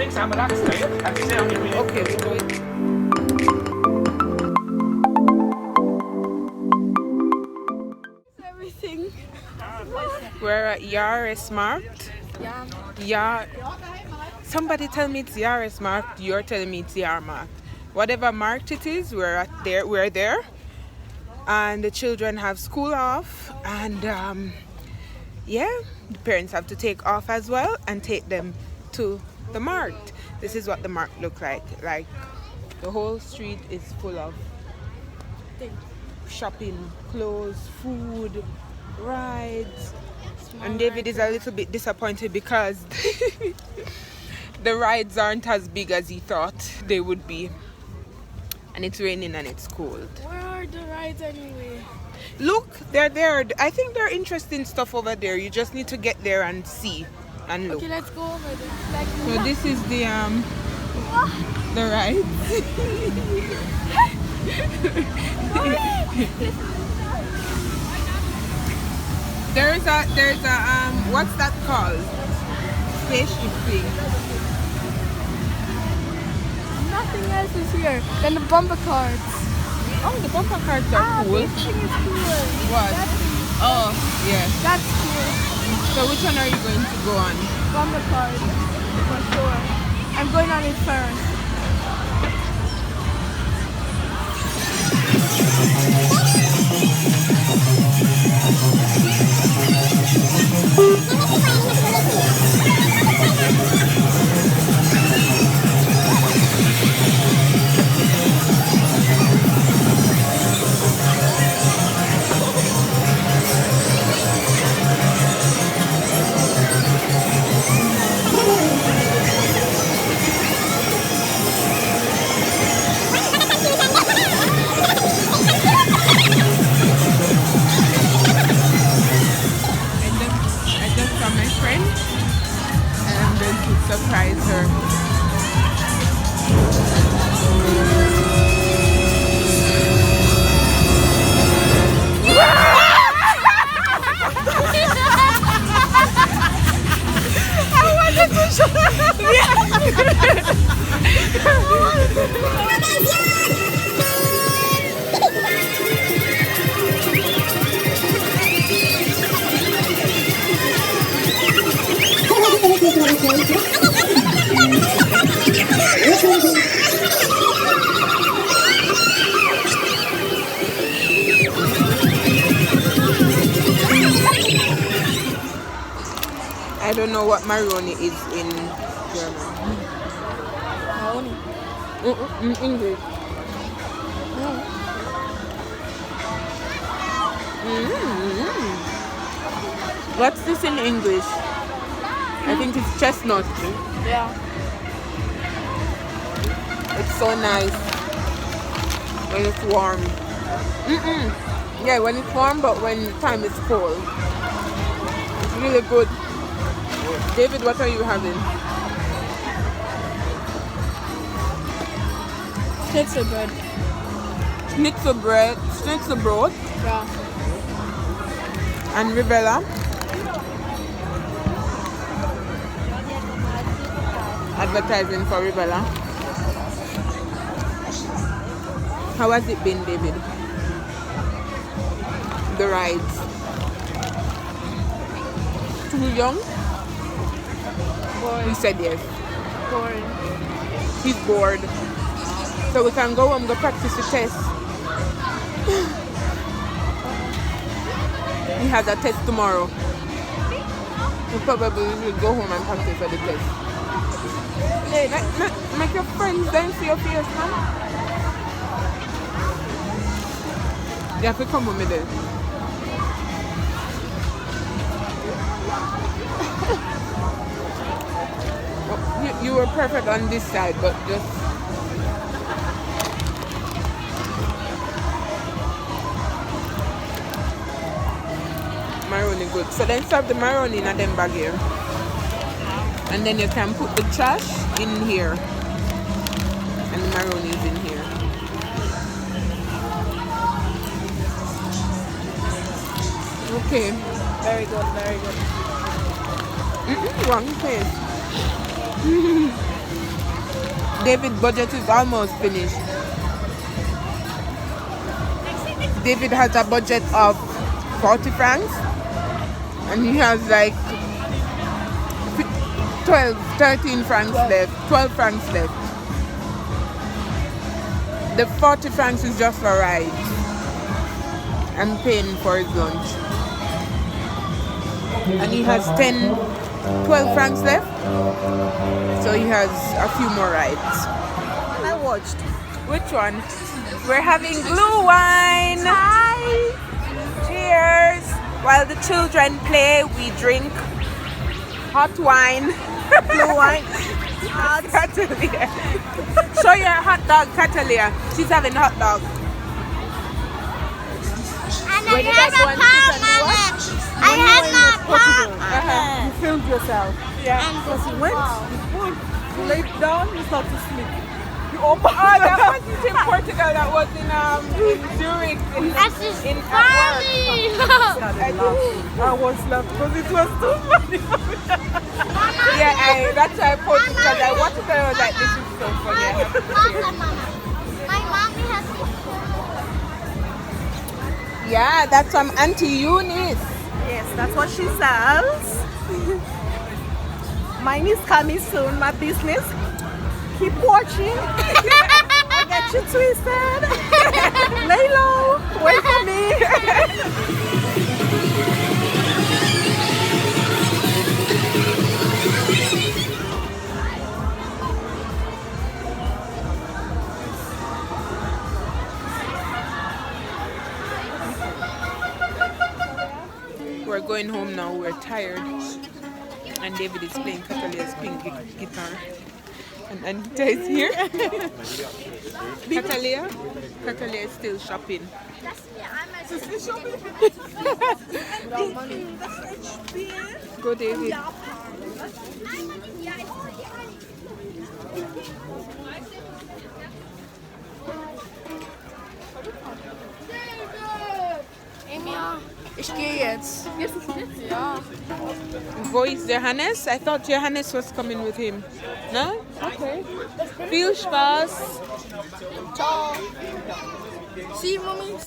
Okay, we do it. Everything. We're at JAHR Markt. Yeah. Somebody tell me it's JAHR Markt. You're telling me it's JAHR Markt. Whatever marked it is, we're there. And the children have school off, and yeah, the parents have to take off as well and take them to the market. This is what the market looks like. Like the whole street is full of shopping, clothes, food, rides. And David is a little bit disappointed because the rides aren't as big as he thought they would be. And it's raining and it's cold. Where are the rides anyway? Look, they're there. I think they're interesting stuff over there. You just need to get there and see and look. Okay, let's go over there. Like, So this is the rides. there's a what's that called? Spaceship thing. nothing else is here than the bumper cards. Oh, the bumper cards are cool. This thing is cool. What? Oh, yeah. That's cool. So which one are you going to go on? Bumper card, for sure. I'm going on it first. Surprise her. I wanted to show I don't know what maroni is in German. Maroni. In English. What's this in English? I think it's chestnut. Yeah. It's so nice when it's warm. Yeah, when it's warm, but when time is cold. It's really good. David, what are you having? Schnitzel bread. Schnitzel bread, Yeah. and ribella. Advertising for ribella. How has it been, David? The rides. Too young? Boring. He said yes. Boring. He's bored. So we can go and go practice the test. He has a test tomorrow. We probably will go home and practice for the test. Make your friends then see your face, man. You have to come with me then. You were perfect on this side, but just macaroni good. So then serve the macaroni in a them bag here, and then you can put the trash in here, and the macaroni is in here. Okay. Very good, very good. Wrong place. David's budget is almost finished. David has a budget of 40 francs and he has like 13 francs left, 12 francs left. The 40 francs is just for rides. I'm paying for his lunch. And he has 12 francs left. So he has a few more rides. I watched. Which one? We're having blue wine. Hi. Cheers. While the children play, we drink hot wine. Blue wine. Catalia. Show your hot dog, Catalia. She's having hot dog. And When I you have guys a want palm, to do Mama. what? I have my palm. You filmed yourself. Yeah. Because you went, you laid down, you started to sleep. You opened. Oh, that wasn't in Portugal. That was in Zurich. That's just in funny. I was laughing because it was too funny. Yeah, that's why I posted because I watched it and I was like, this is so funny. I have to share. My mommy has Yeah, that's from Auntie Eunice. Yes, that's what she sells. Mine is coming soon, my business. Keep watching. I get you twisted. Lay low. Wait for me. We're going home now. We're tired. And David is playing Catalia's pink guitar. And Anita is here. Catalia is still shopping. Go, David. Ich gehe jetzt. Ja. Wo ist Johannes? I thought Johannes was coming with him. No? Okay. Viel Spaß. Ciao. See you, mommy.